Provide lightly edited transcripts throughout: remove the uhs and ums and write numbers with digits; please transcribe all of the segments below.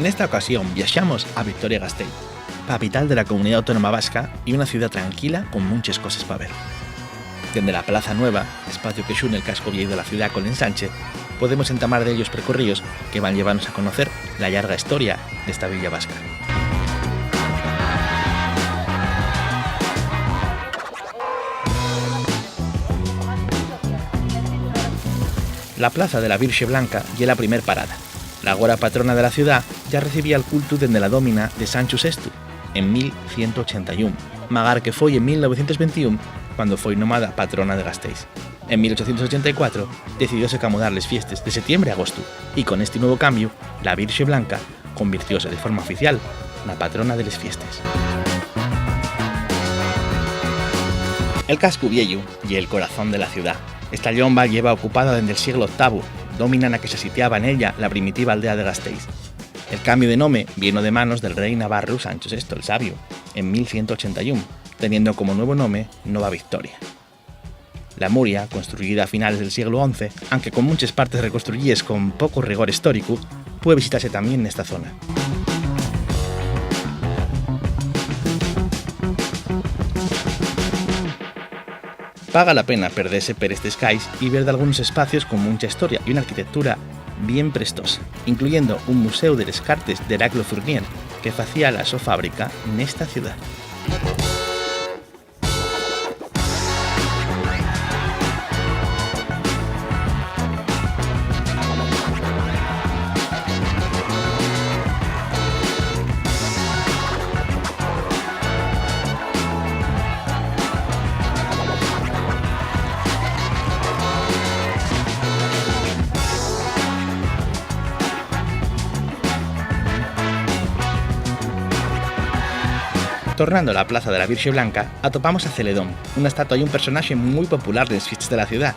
esta ocasión viajamos a Vitoria-Gasteiz, capital de la comunidad autónoma vasca y una ciudad tranquila con muchas cosas para ver. Desde la Plaza Nueva, espacio que une el casco viejo de la ciudad con l'ensanche, podemos entamar de ellos percorridos que van llevarnos a conocer la larga historia de esta villa vasca. La plaza de la Virxe Blanca ya la primer parada. La agora patrona de la ciudad ya recibía el culto desde la dómina de Sancho VI en 1181, magar que fue en 1921 cuando fue nomada patrona de Gasteiz. En 1884 decidióse acomodar las fiestas de septiembre a agosto y con este nuevo cambio, la Virxe Blanca convirtióse de forma oficial en la patrona de las fiestas. El casco viejo y el corazón de la ciudad. Esta llomba lleva ocupada desde el siglo VIII, domina na que se sitiaba en ella la primitiva aldea de Gasteiz. El cambio de nombre vino de manos del rey navarro Sancho VI el Sabio, en 1181, teniendo como nuevo nombre Nova Victoria. La Muria, construida a finales del siglo XI, aunque con muchas partes reconstruidas con poco rigor histórico, puede visitarse también en esta zona. Paga la pena perderse por estos cais y ver de algunos espacios con mucha historia y una arquitectura bien prestosa, incluyendo un museo de les cartes de Heraclo Fournier que hacía la su fábrica en esta ciudad. Tornando a la plaza de la Virxe Blanca, atopamos a Celedón, una estatua y un personaje muy popular de las fiestas de la ciudad,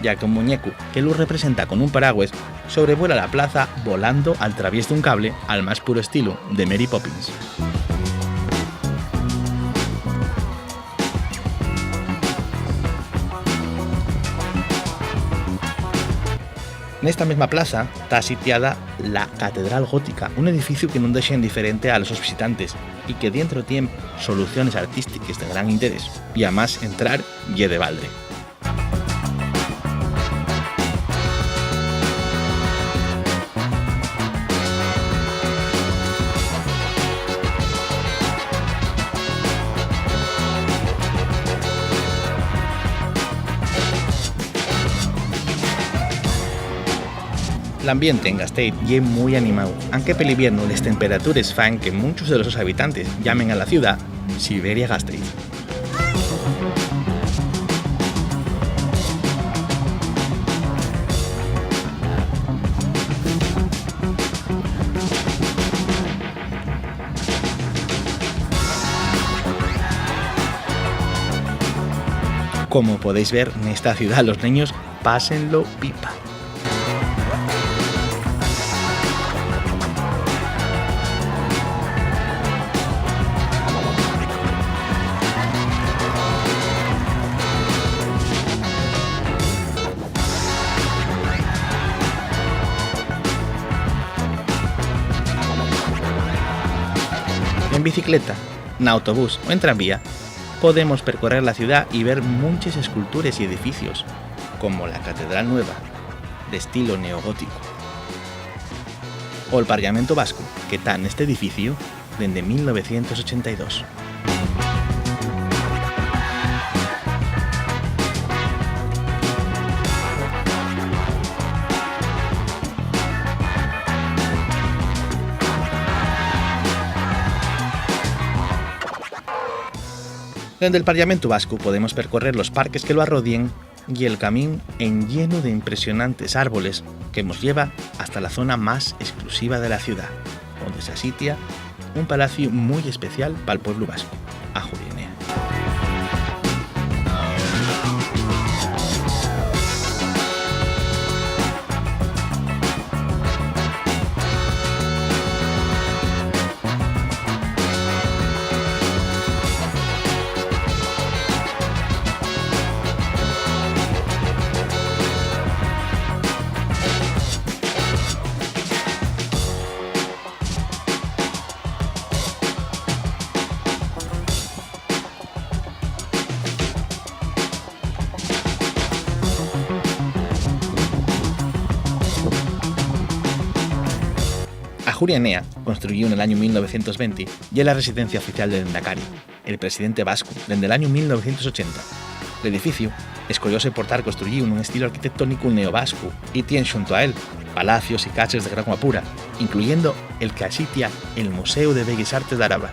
ya que un muñeco que lo representa con un paraguas sobrevuela la plaza volando al través de un cable al más puro estilo de Mary Poppins. En esta misma plaza está sitiada la Catedral Gótica, un edificio que no deja indiferente a los visitantes y que dentro tiene soluciones artísticas de gran interés y además entrar y de balde. El ambiente en Gasteiz es muy animado, aunque por el invierno las temperaturas fan que muchos de los habitantes llamen a la ciudad Siberia Gasteiz. Como podéis ver, en esta ciudad los niños pásenlo pipa. En bicicleta, en autobús o en tranvía, podemos percorrer la ciudad y ver muchas esculturas y edificios, como la Catedral Nueva, de estilo neogótico, o el Parlamento Vasco, que está en este edificio desde 1982. Desde el Parlamento Vasco podemos percorrer los parques que lo arrodien y el camino en lleno de impresionantes árboles que nos lleva hasta la zona más exclusiva de la ciudad, donde se sitia un palacio muy especial para el pueblo vasco, Ajuria Enea. Ajuria Enea, construido en el año 1920, y es la residencia oficial del Endacari, el presidente vasco, desde el año 1980. L'edificio es curioso y portar construido en un estilo arquitectónico neovasco y tiene junto a él palacios y caches de gran guapura, incluyendo el que asitia el Museo de Bellas Artes de Araba.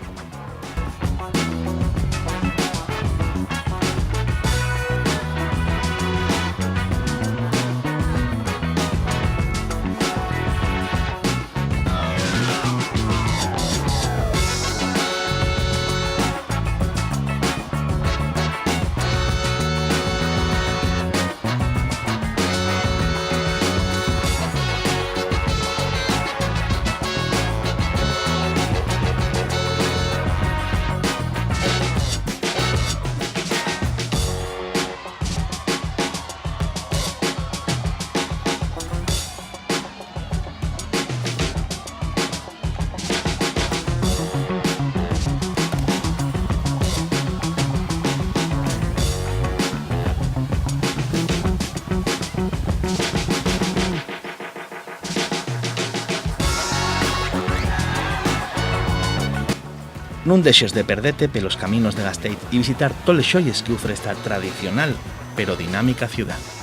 Non deixes de perderte pelos caminos de Gasteiz y visitar todos los xoyes que ofrece esta tradicional pero dinámica ciudad.